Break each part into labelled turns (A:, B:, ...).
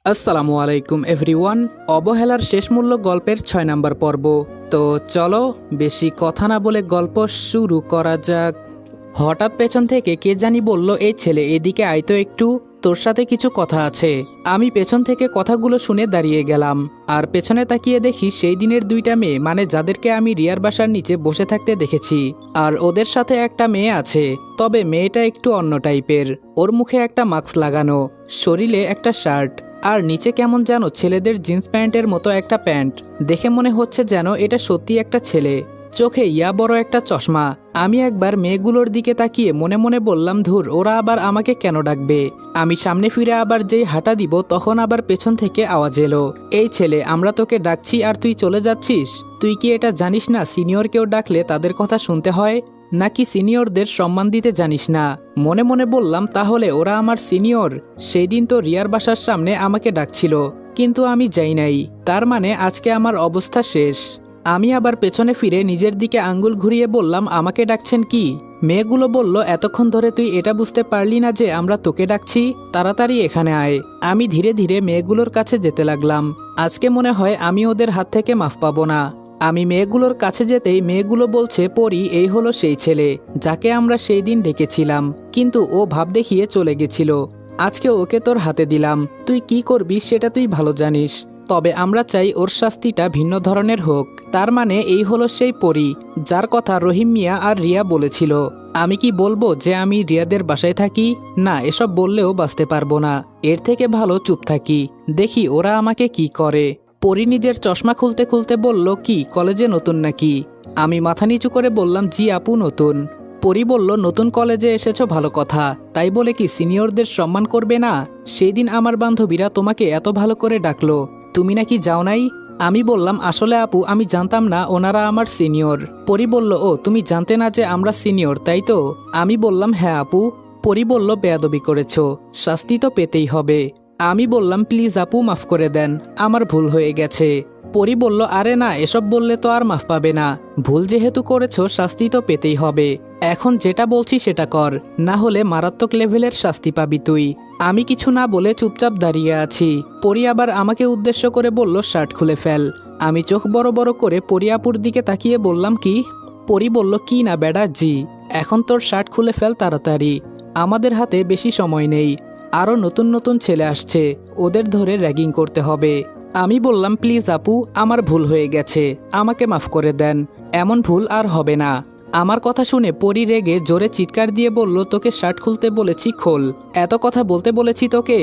A: আসসালামু আলাইকুম এভরিওয়ান। অবহেলার শেষ মূল্য গল্পের ৬ নম্বর পর্ব। তো চলো বেশি কথা না বলে গল্প শুরু করা যাক। হঠাৎ পেছন থেকে কে জানি বলল, এই ছেলে এদিকে আয় তো একটু, তোর সাথে কিছু কথা আছে। আমি পেছন থেকে কথাগুলো শুনে দাঁড়িয়ে গেলাম, আর পেছনে তাকিয়ে দেখি সেই দিনের দুইটা মেয়ে, মানে যাদেরকে আমি রিয়ার বাসার নিচে বসে থাকতে দেখেছি। আর ওদের সাথে একটা মেয়ে আছে, তবে মেয়েটা একটু অন্য টাইপের। ওর মুখে একটা মাস্ক লাগানো, শরীরে একটা শার্ট, আর নিচে কেমন যেন ছেলেদের জিন্স প্যান্টের মতো একটা প্যান্ট। দেখে মনে হচ্ছে যেন এটা সত্যি একটা ছেলে। চোখে ইয়া বড় একটা চশমা। আমি একবার মেয়েগুলোর দিকে তাকিয়ে মনে মনে বললাম, ধুর, ওরা আবার আমাকে কেন ডাকবে। আমি সামনে ফিরে আবার যেই হাঁটা দিব, তখন আবার পেছন থেকে আওয়াজ এলো, এই ছেলে, আমরা তোকে ডাকছি আর তুই চলে যাচ্ছিস। তুই কি এটা জানিস না সিনিয়রকেও ডাকলে তাদের কথা শুনতে হয়, নাকি সিনিয়রদের সম্মান দিতে জানিস না? মনে মনে বললাম, তাহলে ওরা আমার সিনিয়র। সেই দিন তো রিয়ার বাসার সামনে আমাকে ডাকছিল, কিন্তু আমি যাই নাই। তার মানে আজকে আমার অবস্থা শেষ। আমি আবার পেছনে ফিরে নিজের দিকে আঙ্গুল ঘুরিয়ে বললাম, আমাকে ডাকছেন কি? মেয়েগুলো বলল, এতক্ষণ ধরে তুই এটা বুঝতে পারলি না যে আমরা তোকে ডাকছি? তাড়াতাড়ি এখানে আয়। আমি ধীরে ধীরে মেয়েগুলোর কাছে যেতে লাগলাম। আজকে মনে হয় আমি ওদের হাত থেকে মাফ পাবো না। আমি মেয়েগুলোর কাছে যেতেই মেয়েগুলো বলছে, পরি, এই হলো সেই ছেলে যাকে আমরা সেই দিন ডেকেছিলাম, কিন্তু ও ভাব দেখিয়ে চলে গেছিল। আজকে ওকে তোর হাতে দিলাম, তুই কি করবি সেটা তুই ভালো জানিস। তবে আমরা চাই ওর শাস্তিটা ভিন্ন ধরনের হোক। তার মানে এই হলো সেই পরি যার কথা রহিম মিয়া আর রিয়া বলেছিল। আমি কি বলবো যে আমি রিয়াদের বাসায় থাকি? না, এসব বললেও বাঁচতে পারবো না। এর থেকে ভালো চুপ থাকি, দেখি ওরা আমাকে কি করে। পরি নিজের চশমা খুলতে খুলতে বলল, কি কলেজে নতুন নাকি? আমি মাথা নিচু করে বললাম, জি আপু, নতুন। পরি বলল, নতুন কলেজে এসেছো ভালো কথা, তাই বলে কি সিনিয়রদের সম্মান করবে না? সেই দিন আমার বান্ধবীরা তোমাকে এত ভালো করে ডাকলো, তুমি নাকি যাও নাই? আমি বললাম, আসলে আপু, আমি জানতাম না ওনারা আমার সিনিয়র। পরি বলল, ও তুমি জানতে না যে আমরা সিনিয়র, তাই তো? আমি বললাম, হ্যাঁ আপু। পরি বলল, বেয়াদবি করেছ, শাস্তি তো পেতেই হবে। আমি বললাম, প্লিজ আপু, মাফ করে দেন, আমার ভুল হয়ে গেছে। পরি বলল, আরে না, এসব বললে তো আর মাফ পাবে না। ভুল যেহেতু করেছ, শাস্তি তো পেতেই হবে। এখন যেটা বলছি সেটা কর, না হলে মারাত্মক লেভেলের শাস্তি পাবি তুই। আমি কিছু না বলে চুপচাপ দাঁড়িয়ে আছি। পরি আবার আমাকে উদ্দেশ্য করে বলল, শার্ট খুলে ফেল। আমি চোখ বড় বড় করে পরিয়াপুর দিকে তাকিয়ে বললাম, কি? পরি বলল, কি না বেডা, জি। এখন তোর শার্ট খুলে ফেল তাড়াতাড়ি, আমাদের হাতে বেশি সময় নেই। আরও নতুন নতুন ছেলে আসছে, ওদের ধরে র্যাগিং করতে হবে। আমি বললাম, প্লিজ আপু, আমার ভুল হয়ে গেছে, আমাকে মাফ করে দেন, এমন ভুল আর হবে না। আমার কথা শুনে পরি রেগে জোরে চিৎকার দিয়ে বলল, তোকে শার্ট খুলতে বলেছি, খোল। এত কথা বলতে বলেছি তোকে?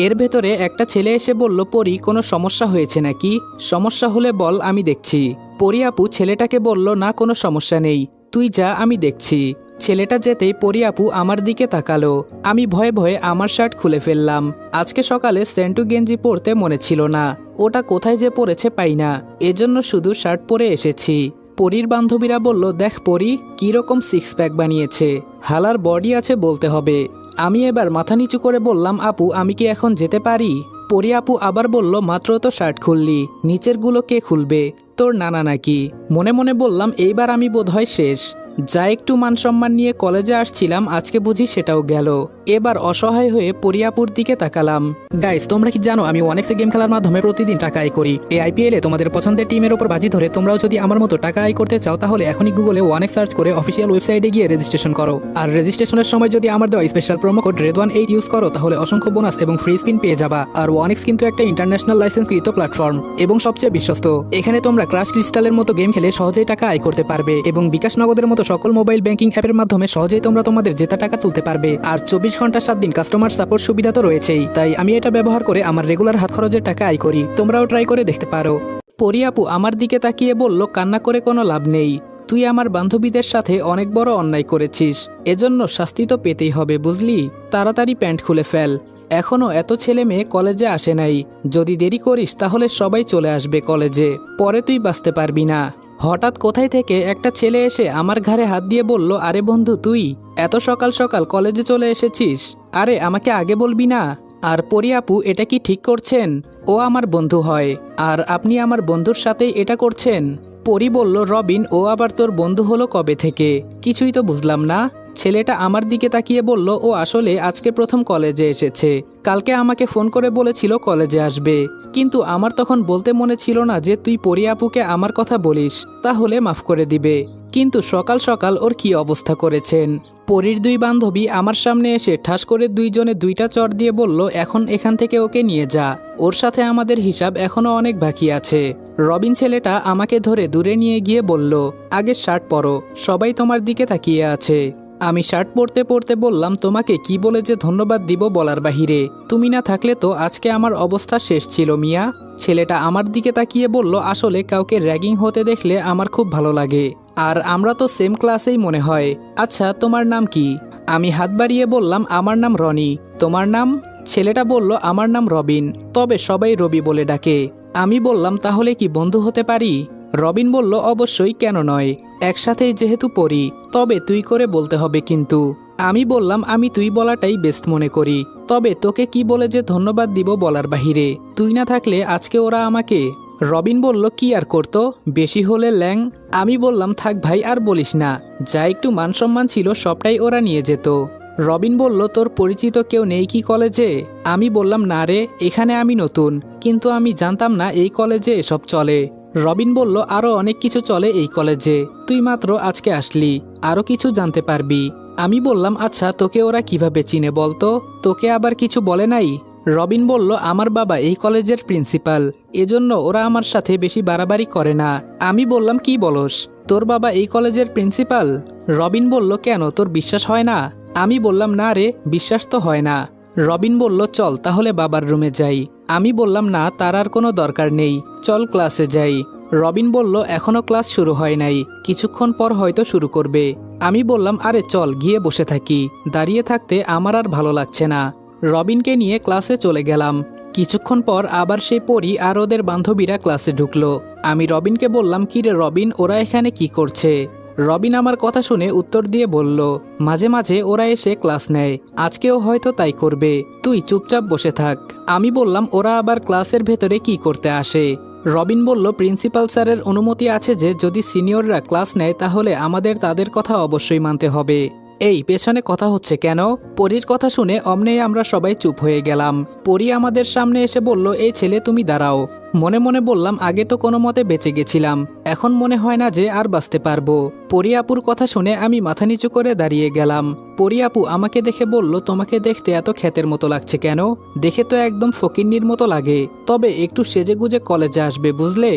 A: এর ভেতরে একটা ছেলে এসে বলল, পরি, কোনো সমস্যা হয়েছে নাকি? সমস্যা হলে বল, আমি দেখছি। পরি আপু ছেলেটাকে বলল, না, কোনো সমস্যা নেই, তুই যা, আমি দেখছি। ছেলেটা যেতেই পরি আপু আমার দিকে তাকালো। আমি ভয়ে ভয়ে আমার শার্ট খুলে ফেললাম। আজকে সকালে সেন্টু গেঞ্জি পরতে মনে ছিল না, ওটা কোথায় যে পড়েছে পাই না, এজন্য শুধু শার্ট পরে এসেছি। পরির বান্ধবীরা বলল, দেখ পরি, কিরকম সিক্স প্যাক বানিয়েছে, হালার বডি আছে বলতে হবে। আমি এবার মাথা নিচু করে বললাম, আপু, আমি কি এখন যেতে পারি? পরি আপু আবার বলল, মাত্র তো শার্ট খুললি, নিচেরগুলো কে খুলবে? তোর নানা নাকি? মনে মনে বললাম, এইবার আমি বোধহয় শেষ। যা একটু মান সম্মান নিয়ে কলেজে আসছিলাম, আজকে বুঝি সেটাও গেল। এবার অসহায় হয়ে পরিয়াপুর দিকে তাকালাম। গাইস, তোমরা কি জানো আমি ওয়ানেক্সে গেম খেলার মাধ্যমে প্রতিদিন টাকা আয় করি? এই আইপিএলে তোমাদের পছন্দের টিমের উপর বাজি ধরে তোমরাও যদি আমার মতো টাকা আয় করতে চাও, তাহলে এখনই গুগলে ওয়ানেক্স সার্চ করে অফিসিয়াল ওয়েবসাইটে গিয়ে রেজিস্ট্রেশন করো। আর রেজিস্ট্রেশনের সময় যদি আমার দেওয়া special promo code RED18 use করো, তাহলে অসংখ্য বোনাস এবং ফ্রি স্পিন পেয়ে যাবা। আর ওয়ানেক্স কিন্তু একটা ইন্টারন্যাশনাল লাইসেন্সকৃত প্ল্যাটফর্ম এবং সবচেয়ে বিশ্বস্ত। এখানে তোমরা ক্রাশ ক্রিস্টালের মতো গেম খেলে সহজেই টাকা আয় করতে পারবে, এবং বিকাশ নগদের মতো সকল মোবাইল ব্যাংকিং অ্যাপের মাধ্যমে সহজেই তোমরা তোমাদের জেতা টাকা তুলতে পারবে। আর 24 ঘন্টা 7 দিন কাস্টমার সাপোর্ট সুবিধা তো রয়েছেই। তাই আমি এটা ব্যবহার করে আমার রেগুলার হাত খরচের টাকা আয় করি, তোমরাও ট্রাই করে দেখতে পারো। পরি আপু আমার দিকে তাকিয়ে বলল, কান্না করে কোনো লাভ নেই, তুই আমার বান্ধবীদের সাথে অনেক বড় অন্যায় করেছিস, এজন্য শাস্তি তো পেতেই হবে, বুঝলি? তাড়াতাড়ি প্যান্ট খুলে ফেল, এখনো এত ছেলে মেয়ে কলেজে আসে নাই, যদি দেরি করিস তাহলে সবাই চলে আসবে কলেজে, পরে তুই বাঁচতে পারবি না। হঠাৎ কোথায় থেকে একটা ছেলে এসে আমার ঘাড়ে হাত দিয়ে বলল, আরে বন্ধু, তুই এত সকাল সকাল কলেজে চলে এসেছিস? আরে আমাকে আগে বলবি না? আর পরি আপু, এটা কি ঠিক করছেন? ও আমার বন্ধু হয়, আর আপনি আমার বন্ধুর সাথেই এটা করছেন? পরি বলল, রবিন, ও আবার তোর বন্ধু হলো কবে থেকে? কিছুই তো বুঝলাম না। ছেলেটা আমার দিকে তাকিয়ে বলল, ও আসলে আজকে প্রথম কলেজে এসেছে। কালকে আমাকে ফোন করে বলেছিল কলেজে আসবে, কিন্তু আমার তখন বলতে মনে ছিল না যে তুই পরি আপুকে আমার কথা বলিস, তাহলে মাফ করে দিবে। কিন্তু সকাল সকাল ওর কি অবস্থা করেছেন। পরীর দুই বান্ধবী আমার সামনে এসে ঠাস করে দুইজনে দুইটা চড় দিয়ে বলল, এখন এখান থেকে ওকে নিয়ে যা, ওর সাথে আমাদের হিসাব এখনো অনেক বাকি আছে। রবিন ছেলেটা আমাকে ধরে দূরে নিয়ে গিয়ে বলল, আগে শার্ট পরো, সবাই তোমার দিকে তাকিয়ে আছে। আমি শার্ট পরতে পরতে বললাম, তোমাকে কি বলে যে ধন্যবাদ দিব বলার বাহিরে, তুমি না থাকলে তো আজকে আমার অবস্থা শেষ ছিল মিয়া। ছেলেটা আমার দিকে তাকিয়ে বলল, আসলে কাউকে র্যাগিং হতে দেখলে আমার খুব ভালো লাগে, আর আমরা তো সেম ক্লাসেই মনে হয়। আচ্ছা তোমার নাম কি? আমি হাত বাড়িয়ে বললাম, আমার নাম রনি। তোমার নাম? ছেলেটা বলল, আমার নাম রবিন, তবে সবাই রবি বলে ডাকে। আমি বললাম, তাহলে কি বন্ধু হতে পারি? রবিন বলল, অবশ্যই, কেন নয়, একসাথেই যেহেতু পড়ি। তবে তুই করে বলতে হবে কিন্তু। আমি বললাম, আমি তুই বলাটাই বেস্ট মনে করি, তবে তোকে কি বলে যে ধন্যবাদ দিব বলার বাহিরে, তুই না থাকলে আজকে ওরা আমাকে। রবিন বলল, কি আর করতো, বেশি হলে ল্যাং। আমি বললাম, থাক ভাই আর বলিস না, যা একটু মান সম্মান ছিল সবটাই ওরা নিয়ে যেত। রবিন বলল, তোর পরিচিত কেউ নেই কি কলেজে? আমি বললাম, না রে, এখানে আমি নতুন, কিন্তু আমি জানতাম না এই কলেজে এসব চলে। রবিন বলল, আরও অনেক কিছু চলে এই কলেজে, তুই মাত্র আজকে আসলি, আরও কিছু জানতে পারবি। আমি বললাম, আচ্ছা তোকে ওরা কিভাবে চিনে বলতো, তোকে আবার কিছু বলে নাই? রবিন বলল, আমার বাবা এই কলেজের প্রিন্সিপাল, এজন্য ওরা আমার সাথে বেশি বাড়াবাড়ি করে না। আমি বললাম, কি বলস, তোর বাবা এই কলেজের প্রিন্সিপাল? রবিন বলল, কেন, তোর বিশ্বাস হয় না? আমি বললাম, না রে, বিশ্বাস তো হয় না। রবিন বলল, চল তাহলে বাবার রুমে যাই। আমি বললাম, না, তার আর কোনো দরকার নেই, চল ক্লাসে যাই। রবিন বলল, এখনো ক্লাস শুরু হয় নাই, কিছুক্ষণ পর হয়তো শুরু করবে। আমি বললাম, আরে চল গিয়ে বসে থাকি, দাঁড়িয়ে থাকতে আমার আর ভালো লাগছে না। রবিনকে নিয়ে ক্লাসে চলে গেলাম। কিছুক্ষণ পর আবার সেই পরি আর ওদের বান্ধবীরা ক্লাসে ঢুকলো। আমি রবিনকে বললাম, কি রে রবিন, ওরা এখানে কি করছে? রবিন আমার কথা শুনে উত্তর দিয়ে বলল, মাঝে মাঝে ওরা এসে ক্লাস নেয়, আজকেও হয়তো তাই করবে, তুই চুপচাপ বসে থাক। আমি বললাম, ওরা আবার ক্লাসের ভেতরে কি করতে আসে? রবিন বলল, প্রিন্সিপাল স্যারের অনুমতি আছে যে যদি সিনিয়ররা ক্লাস নেয় তাহলে আমাদের তাদের কথা অবশ্যই মানতে হবে। এই পেছনে কথা হচ্ছে কেন? পরীর কথা শুনে অমনেই আমরা সবাই চুপ হয়ে গেলাম। পরী আমাদের সামনে এসে বলল, এই ছেলে তুমি দাঁড়াও। মনে মনে বললাম, আগে তো কোনো মতে বেঁচে গেছিলাম, এখন মনে হয় না যে আর বাঁচতে পারবো। পরী আপুর কথা শুনে আমি মাথা নিচু করে দাঁড়িয়ে গেলাম। পরী আপু আমাকে দেখে বলল, তোমাকে দেখতে এত ক্ষেতের মতো লাগছে কেন? দেখে তো একদম ফকিন্নির মতো লাগে, তবে একটু সেজেগুজে কলেজে আসবে বুঝলে।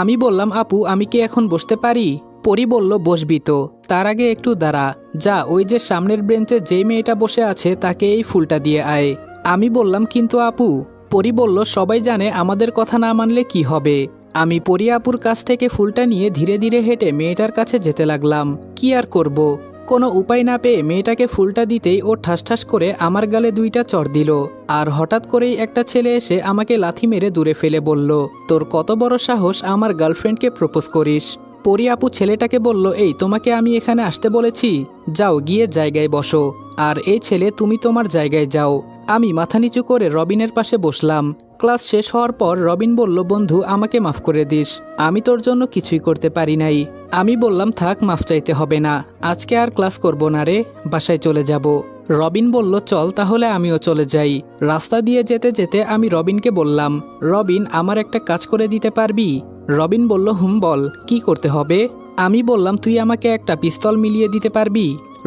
A: আমি বললাম, আপু আমি কি এখন বসতে পারি? পরী বলল, বসবি তো, তার আগে একটু দাঁড়া, যা ওই যে সামনের বেঞ্চে যেই মেয়েটা বসে আছে তাকে এই ফুলটা দিয়ে আয়। আমি বললাম, কিন্তু আপু। পরী বলল, সবাই জানে আমাদের কথা না মানলে কি হবে। আমি পরী আপুর কাছ থেকে ফুলটা নিয়ে ধীরে ধীরে হেঁটে মেয়েটার কাছে যেতে লাগলাম। কি আর করব, কোনো উপায় না পেয়ে মেয়েটাকে ফুলটা দিতেই ও ঠাস ঠাস করে আমার গালে দুইটা চড় দিল। আর হঠাৎ করেই একটা ছেলে এসে আমাকে লাথি মেরে দূরে ফেলে বলল, তোর কত বড় সাহস আমার গার্লফ্রেন্ডকে প্রপোজ করিস? পরী আপু ছেলেটাকে বলল, এই তোমাকে আমি এখানে আসতে বলেছি, যাও গিয়ে জায়গায় বসো, আর এই ছেলে তুমি তোমার জায়গায় যাও। আমি মাথা নিচু করে রবিনের পাশে বসলাম। ক্লাস শেষ হওয়ার পর রবিন বলল, বন্ধু আমাকে মাফ করে দিস, আমি তোর জন্য কিছুই করতে পারি নাই। আমি বললাম, থাক, মাফ চাইতে হবে না, আজকে আর ক্লাস করব না রে, বাসায় চলে যাব। রবিন বলল, চল তাহলে আমিও চলে যাই। রাস্তা দিয়ে যেতে যেতে আমি রবিনকে বললাম, রবিন আমার একটা কাজ করে দিতে পারবি? রবিন বলল, হুম বল, কি করতে হবে? আমি বললাম, তুই আমাকে একটা পিস্তল মিলিয়ে দিতে পারবি?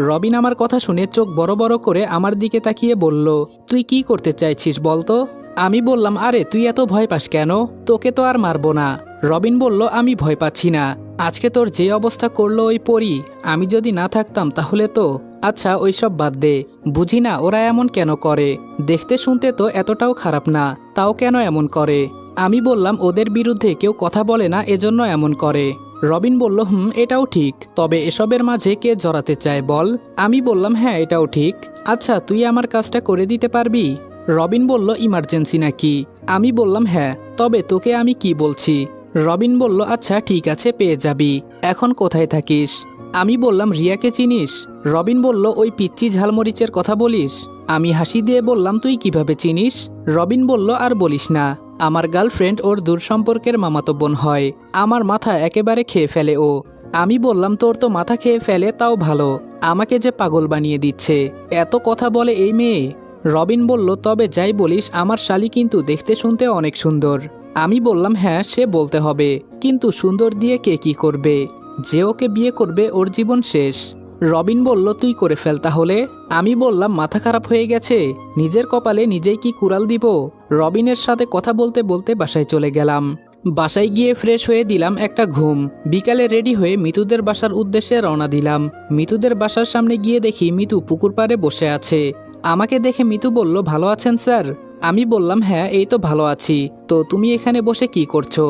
A: রবিন আমার কথা শুনে চোখ বড় বড় করে আমার দিকে তাকিয়ে বলল, তুই কি করতে চাইছিস বলতো? আমি বললাম, আরে তুই এত ভয় পাস কেন, তোকে তো আর মারবো না। রবিন বলল, আমি ভয় পাচ্ছি না, আজকে তোর যে অবস্থা করলো ওই পরী, আমি যদি না থাকতাম তাহলে তো। আচ্ছা ওইসব বাদ দে, বুঝি না ওরা এমন কেন করে, দেখতে শুনতে তো এতটাও খারাপ না, তাও কেন এমন করে? আমি বললাম, ওদের বিরুদ্ধে কেউ কথা বলে না এজন্য এমন করে। রবিন বলল, এটাও ঠিক, তবে এসবের মাঝে কে জড়াতে চায় বল? আমি বললাম, হ্যাঁ এটাও ঠিক। আচ্ছা তুই আমার কাজটা করে দিতে পারবি? রবিন বলল, ইমার্জেন্সি নাকি? আমি বললাম, হ্যাঁ, তবে তোকে আমি কি বলছি? রবিন বলল, আচ্ছা ঠিক আছে, পেয়ে যাবি। এখন কোথায় থাকিস? আমি বললাম, রিয়াকে চিনিস? রবিন বলল, ওই পিচ্চি ঝালমরিচের কথা বলিস? আমি হাসি দিয়ে বললাম, তুই কিভাবে চিনিস? রবিন বলল, আর বলিস না, আমার গার্লফ্রেন্ড ওর দূর সম্পর্কের মামাতো বোন হয়, আমার মাথা একেবারে খেয়ে ফেলে ও। আমি বললাম তোর তো মাথা খেয়ে ফেলে তাও ভালো, আমাকে যে পাগল বানিয়ে দিচ্ছে, এত কথা বলে এই মেয়ে। রবিন বলল, তবে যাই বলিস আমার শালি কিন্তু দেখতে শুনতে অনেক সুন্দর। আমি বললাম হ্যাঁ সে বলতে হবে, কিন্তু সুন্দর দিয়ে কে কি করবে, যে ওকে বিয়ে করবে ওর জীবন শেষ। রবিন বলল, তুই করে ফেল তাহলে। আমি বললাম মাথা খারাপ হয়ে গেছে, নিজের কপালে নিজেই কি কুড়াল দিব। রবিনের সাথে কথা বলতে বলতে বাসায় চলে গেলাম। বাসায় গিয়ে ফ্রেশ হয়ে দিলাম একটা ঘুম। বিকালে রেডি হয়ে মিতুদের বাসার উদ্দেশ্যে রওনা দিলাম। মিতুদের বাসার সামনে গিয়ে দেখি মিতু পুকুর পাড়ে বসে আছে। আমাকে দেখে মিতু বলল, ভালো আছেন স্যার? আমি বললাম হ্যাঁ এই তো ভালো আছি, তো তুমি এখানে বসে কি করছো?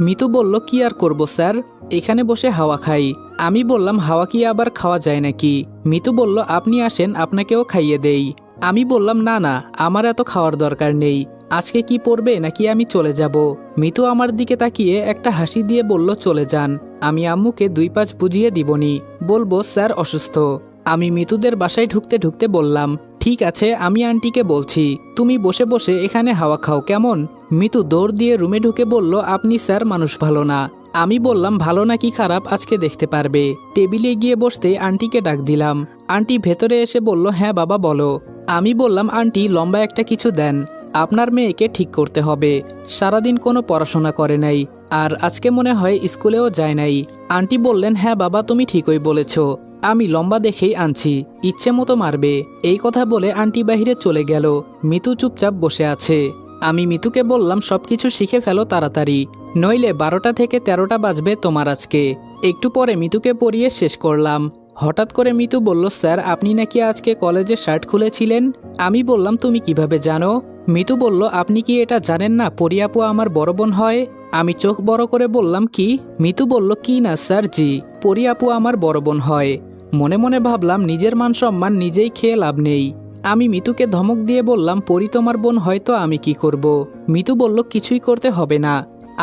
A: মিতু বলল, কি আর করব স্যার, এখানে বসে হাওয়া খাই। আমি বললাম, হাওয়া কি আবার খাওয়া যায় নাকি? মিতু বলল, আপনি আসেন আপনাকেও খাইয়ে দেই। আমি বললাম, না না আমার এত খাওয়ার দরকার নেই, আজকে কি পড়বে নাকি আমি চলে যাব? মিতু আমার দিকে তাকিয়ে একটা হাসি দিয়ে বলল, চলে যান, আমি আম্মুকে 2-5 বুঝিয়ে দিবনি, বলবো স্যার অসুস্থ। আমি মিতুদের বাসায় ঢুকতে ঢুকতে বললাম, ঠিক আছে আমি আন্টিকে বলছি, তুমি বসে বসে এখানে হাওয়া খাও কেমন? মিতু দৌড় দিয়ে রুমে ঢুকে বলল, আপনি স্যার মানুষ ভালো না। আমি বললাম, ভালো নাকি খারাপ আজকে দেখতে পারবে। টেবিলে গিয়ে বসতে আন্টিকে ডাক দিলাম। আন্টি ভেতরে এসে বলল, হ্যাঁ বাবা বলো। আমি বললাম, আন্টি লম্বা একটা কিছু দেন, আপনার মেয়েকে ঠিক করতে হবে, সারাদিন কোনো পড়াশোনা করে নাই, আর আজকে মনে হয় স্কুলেও যায় নাই। আন্টি বললেন, হ্যাঁ বাবা তুমি ঠিকই বলেছ, আমি লম্বা দেখেই আনছি, ইচ্ছে মতো মারবে। এই কথা বলে আন্টি বাহিরে চলে গেল। মিতু চুপচাপ বসে আছে। আমি মিতুকে বললাম, সবকিছু শিখে ফেলো তাড়াতাড়ি, নইলে 12টা থেকে 13টা বাজবে তোমার আজকে। একটু পরে মিতুকে পড়িয়ে শেষ করলাম। হঠাৎ করে মিতু বলল, স্যার আপনি নাকি আজকে কলেজে শার্ট খুলেছিলেন? আমি বললাম, তুমি কিভাবে জানো? মিতু বলল, আপনি কি এটা জানেন না পরিয়াপু আমার বড় বোন হয়? আমি চোখ বড় করে বললাম, কি? মিতু বলল, কি না স্যার জি, পরিয়াপু আমার বড় বোন হয়। মনে মনে ভাবলাম নিজের মান সম্মান নিজেই খেয়ে লাভ নেই। আমি মিতুকে ধমক দিয়ে বললাম, পরি তোমার বোন হয়তো আমি কি করব? মিতু বলল, কিছুই করতে হবে না,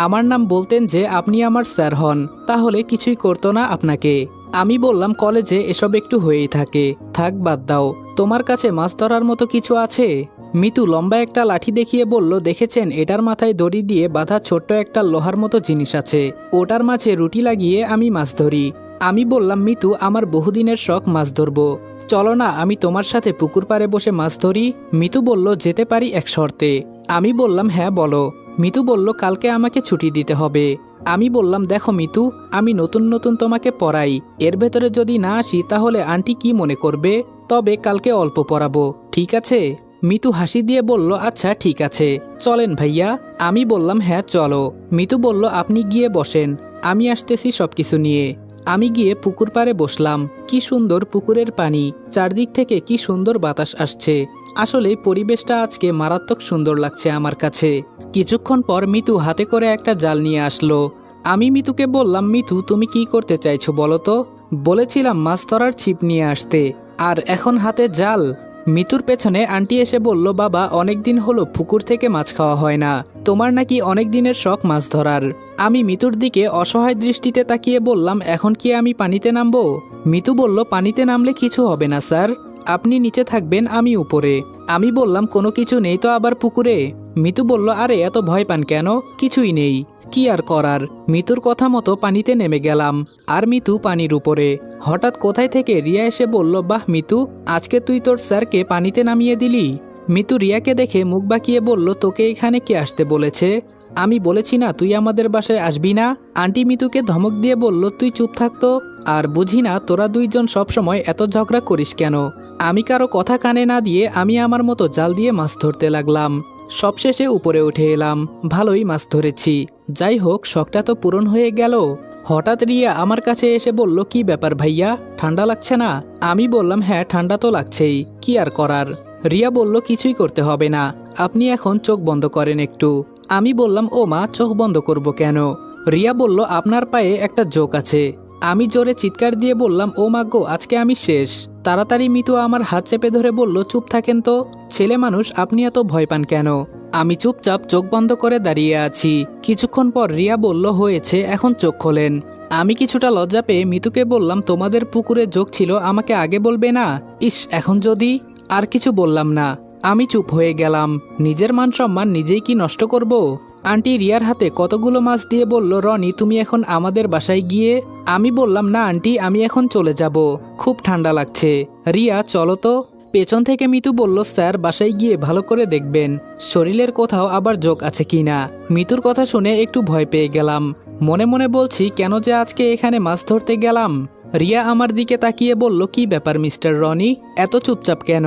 A: আমার নাম বলতেন যে আপনি আমার স্যার হন, তাহলে কিছুই করতো না আপনাকে। আমি বললাম, কলেজে এসব একটু হয়েই থাকে, থাক বাদ দাও, তোমার কাছে মাছ ধরার মতো কিছু আছে? মিতু লম্বা একটা লাঠি দেখিয়ে বলল, দেখেছেন এটার মাথায় দড়ি দিয়ে বাঁধা ছোট্ট একটা লোহার মতো জিনিস আছে, ওটার মাঝে রুটি লাগিয়ে আমি মাছ ধরি। আমি বললাম, মিতু আমার বহুদিনের শখ মাছ ধরবো, চলো না আমি তোমার সাথে পুকুর পাড়ে বসে মাছ ধরি। মিতু বলল, যেতে পারি এক শর্তে। আমি বললাম, হ্যাঁ বলো। মিতু বলল, কালকে আমাকে ছুটি দিতে হবে। আমি বললাম, দেখো মিতু, আমি নতুন নতুন তোমাকে পড়াই, এর ভেতরে যদি না আসি তাহলে আন্টি কি মনে করবে, তবে কালকে অল্প পড়াবো, ঠিক আছে? মিতু হাসি দিয়ে বলল, আচ্ছা ঠিক আছে, চলেন ভাইয়া। আমি বললাম, হ্যাঁ চলো। মিতু বলল, আপনি গিয়ে বসেন, আমি আসতেছি সবকিছু নিয়ে। আমি গিয়ে পুকুর পাড়ে বসলাম। কি সুন্দর পুকুরের পানি, চারদিক থেকে কি সুন্দর বাতাস আসছে, আসলে পরিবেশটা আজকে মারাত্মক সুন্দর লাগছে আমার কাছে। কিছুক্ষণ পর মিতু হাতে করে একটা জাল নিয়ে আসলো। আমি মিতুকে বললাম, মিতু তুমি কি করতে চাইছো বলো তো? বলেছিলাম মাছ ধরার ছিপ নিয়ে আসতে, আর এখন হাতে জাল। মিতুর পেছনে আন্টি এসে বলল, বাবা অনেকদিন হলো পুকুর থেকে মাছ খাওয়া হয় না, তোমার নাকি অনেক দিনের শখ মাছ ধরার। আমি মিতুর দিকে অসহায় দৃষ্টিতে তাকিয়ে বললাম, এখন কি আমি পানিতে নামবো? মিতু বলল, পানিতে নামলে কিছু হবে না স্যার, আপনি নিচে থাকবেন আমি উপরে। আমি বললাম, কোনো কিছু নেই তো আবার পুকুরে? মিতু বলল, আরে এত ভয় পান কেন, কিছুই নেই। কি আর করার, মিতুর কথা মতো পানিতে নেমে গেলাম, আর মিতু পানির উপরে। হঠাৎ কোথায় থেকে রিয়া এসে বলল, বাহ মিতু, আজকে তুই তোর স্যারকে পানিতে নামিয়ে দিলি। মিতু রিয়াকে দেখে মুখ বাঁকিয়ে বলল, তোকে এখানে কে আসতে বলেছে? আমি বলেছি না তুই আমাদের বাসায় আসবি না? আন্টি মিতুকে ধমক দিয়ে বলল, তুই চুপ থাকতো, আর বুঝি না তোরা দুইজন সবসময় এত ঝগড়া করিস কেন। আমি কারো কথা কানে না দিয়ে আমি আমার মতো জাল দিয়ে মাছ ধরতে লাগলাম। সবশেষে উপরে উঠে এলাম, ভালোই মাছ ধরেছি, যাই হোক শখটা তো পূরণ হয়ে গেল। হঠাৎ রিয়া আমার কাছে এসে বলল, কি ব্যাপার ভাইয়া, ঠান্ডা লাগছে না? আমি বললাম, হ্যাঁ ঠান্ডা তো লাগছেই, কি আর করার। রিয়া বলল, কিছুই করতে হবে না, আপনি এখন চোখ বন্ধ করেন একটু। আমি বললাম, ও মা চোখ বন্ধ করব কেন? রিয়া বলল, আপনার পায়ে একটা জোক আছে। আমি জোরে চিৎকার দিয়ে বললাম, ও মা গো, আজকে আমি শেষ। তাড়াতাড়ি মিতু আমার হাত চেপে ধরে বলল, চুপ থাকেন তো, ছেলে মানুষ আপনি এত ভয় পান কেন? আমি চুপচাপ চোখ বন্ধ করে দাঁড়িয়ে আছি। কিছুক্ষণ পর রিয়া বলল, হয়েছে এখন চোখ খোলেন। আমি কিছুটা লজ্জা পেয়ে মিতুকে বললাম, তোমাদের পুকুরে জোক ছিল, আমাকে আগে বলবে না? ইস, এখন যদি। আর কিছু বললাম না। আমি চুপ হয়ে গেলাম। নিজের মান সম্মান নিজেই কি নষ্ট করব? আন্টি রিয়ার হাতে কতগুলো মাছ দিয়ে বলল, রনি তুমি এখন আমাদের বাসায় গিয়ে। আমি বললাম, না আন্টি, আমি এখন চলে যাব, খুব ঠান্ডা লাগছে। রিয়া চলো তো। পেছন থেকে মিতু বলল, স্যার বাসায় গিয়ে ভালো করে দেখবেন শরীরের কোথাও আবার যোগ আছে কিনা। মিতুর কথা শুনে একটু ভয় পেয়ে গেলাম। মনে মনে বলছি, কেন যে আজকে এখানে মাছ ধরতে গেলাম। রিয়া আমার দিকে তাকিয়ে বলল, কি ব্যাপার মিস্টার রনি, এত চুপচাপ কেন?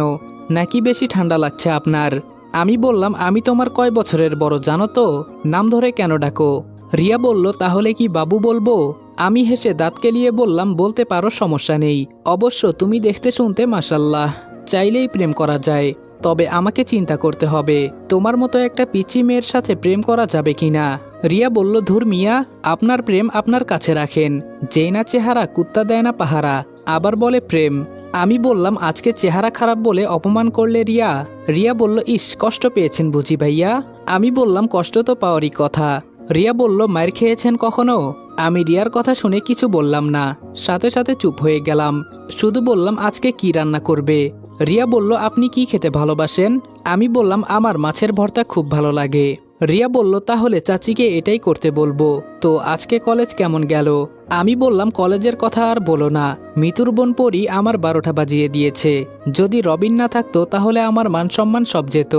A: নাকি বেশি ঠান্ডা লাগছে আপনার? আমি বললাম, আমি তোমার কয় বছরের বড় জানো তো? নাম ধরে কেন ডাকো? রিয়া বলল, তাহলে কি বাবু বলবো? আমি হেসে দাঁত কেলিয়ে বললাম, বলতে পারো, সমস্যা নেই। অবশ্য তুমি দেখতে শুনতে মাশাল্লাহ, চাইলেই প্রেম করা যায়। তবে আমাকে চিন্তা করতে হবে, তোমার মতো একটা পিচি মেয়ের সাথে প্রেম করা যাবে কিনা। রিয়া বলল, ধুর মিয়া, আপনার প্রেম আপনার কাছে রাখেন। যেই না চেহারা কুত্তা দেয় না পাহারা, আবার বলে প্রেম। আমি বললাম, আজকে চেহারা খারাপ বলে অপমান করলে রিয়া। রিয়া বলল, ইস, কষ্ট পেয়েছেন বুঝি ভাইয়া? আমি বললাম, কষ্ট তো পাওয়ারই কথা। রিয়া বলল, মায়ের খেয়েছেন কখনো? আমি রিয়ার কথা শুনে কিছু বললাম না, সাথে সাথে চুপ হয়ে গেলাম। শুধু বললাম, আজকে কি রান্না করবে? রিয়া বলল, আপনি কি খেতে ভালোবাসেন? আমি বললাম, আমার মাছের ভর্তা খুব ভালো লাগে। রিয়া বলল, তাহলে চাচিকে এটাই করতে বলবো। তো আজকে কলেজ কেমন গেল? আমি বললাম, কলেজের কথা আর বলো না, মিতুর বোন পরি আমার 12টা বাজিয়ে দিয়েছে। যদি রবিন না থাকতো তাহলে আমার মান সম্মান সব যেত।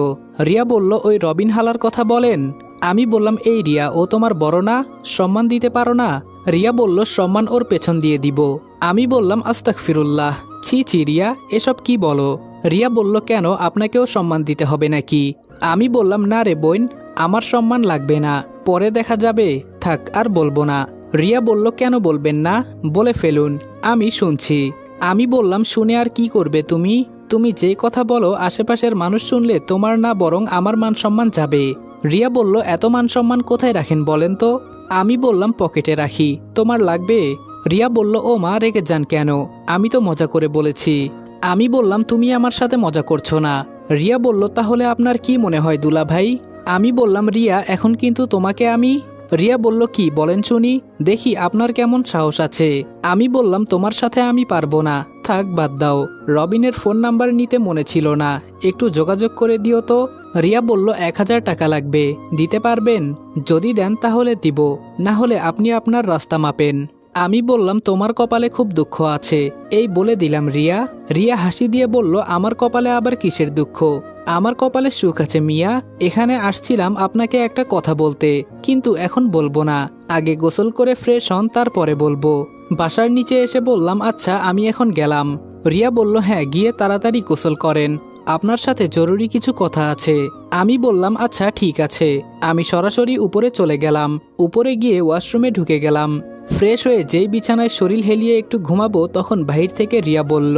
A: রিয়া বলল, ওই রবিন হালার কথা বলেন? আমি বললাম, এই রিয়া, ও তোমার বড় না, সম্মান দিতে পারো না? রিয়া বলল, সম্মান ওর পেছন দিয়ে দিব। আমি বললাম, আস্তাগফিরুল্লাহ, ছি ছি রিয়া, এসব কি বলো? রিয়া বলল, কেন, আপনাকেও সম্মান দিতে হবে নাকি? আমি বললাম, না রে বোন, আমার সম্মান লাগবে না, পরে দেখা যাবে, থাক আর বলবো না। রিয়া বলল, কেন বলবেন না, বলে ফেলুন, আমি শুনছি। আমি বললাম, শুনে আর কি করবে তুমি? তুমি যেই কথা বলো আশেপাশের মানুষ শুনলে তোমার না বরং আমার মান সম্মান যাবে। রিয়া বলল, এত মান সম্মান কোথায় রাখেন বলেন তো? আমি বললাম, পকেটে রাখি, তোমার লাগবে? রিয়া বলল, ও মা, রেগে যান কেন, আমি তো মজা করে বলেছি। আমি বললাম, তুমি আমার সাথে মজা করছো না। রিয়া বলল, তাহলে আপনার কি মনে হয় দুলা ভাই? আমি বললাম, রিয়া, এখন কিন্তু তোমাকে আমি। রিয়া বলল, কি বলেন শুনি, দেখি আপনার কেমন সাহস আছে। আমি বললাম, তোমার সাথে আমি পারবো না, থাক বাদ দাও। রবিনের ফোন নাম্বার নিতে মনে ছিল না, একটু যোগাযোগ করে দিও তো। রিয়া বলল, 1000 টাকা লাগবে, দিতে পারবেন? যদি দেন তাহলে দিব, না হলে আপনি আপনার রাস্তা মাপেন। আমি বললাম, তোমার কপালে খুব দুঃখ আছে, এই বলে দিলাম রিয়া। রিয়া হাসি দিয়ে বলল, আমার কপালে আবার কিসের দুঃখ? আমার কপালে সুখ আছে মিয়া। এখানে আসছিলাম আপনাকে একটা কথা বলতে, কিন্তু এখন বলবো না, আগে গোসল করে ফ্রেশ হন, তারপরে বলবো। বাসার নিচে এসে বললাম, আচ্ছা আমি এখন গেলাম। রিয়া বলল, হ্যাঁ, গিয়ে তাড়াতাড়ি গোসল করেন, আপনার সাথে জরুরি কিছু কথা আছে। আমি বললাম, আচ্ছা ঠিক আছে। আমি সরাসরি উপরে চলে গেলাম। উপরে গিয়ে ওয়াশরুমে ঢুকে গেলাম। ফ্রেশ হয়ে যেই বিছানায় শরীর হেলিয়ে একটু ঘুমাবো, তখন বাহির থেকে রিয়া বলল,